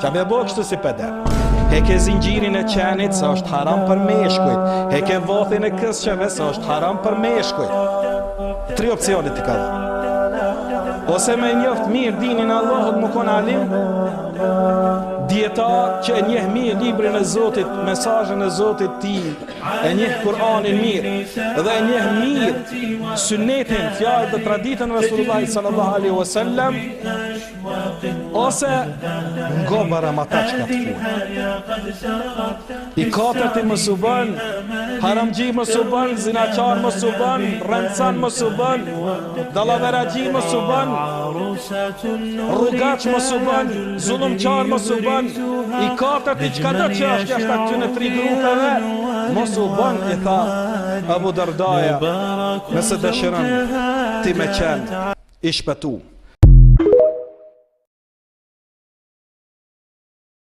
Qa me bo kështu si peder. Heke zingjirin e qenit, se është haram për meshkujt. Heke vothin e kësqeve, se është haram për meshkujt. 3 opcionit i ka dhe. Ose me njoft mirë dinin Allahut më kon alim, dietar që e njeh mirë librin e Zotit, mesazhin e Zotit ti, e njeh Kur'anin mirë, dhe e njeh mirë sunnetin, fjalët dhe traditën e Resulullahit sallallahu alaihi wasallam, ose ngobara ma ta çka të thuaj. I katërti mos u bën, haramxhi mos u bën, zinaqar mos u bën, rëncan mos u bën, dallaveraxhi mos u bën, rrugaç mos u bën, zullumqar mos u bën. I katërti çka do që është jashtë këtyre 3 grupeve, mos u bën, i tha Abu Dardaja, nëse dëshiron ti me qenë i shpëtu.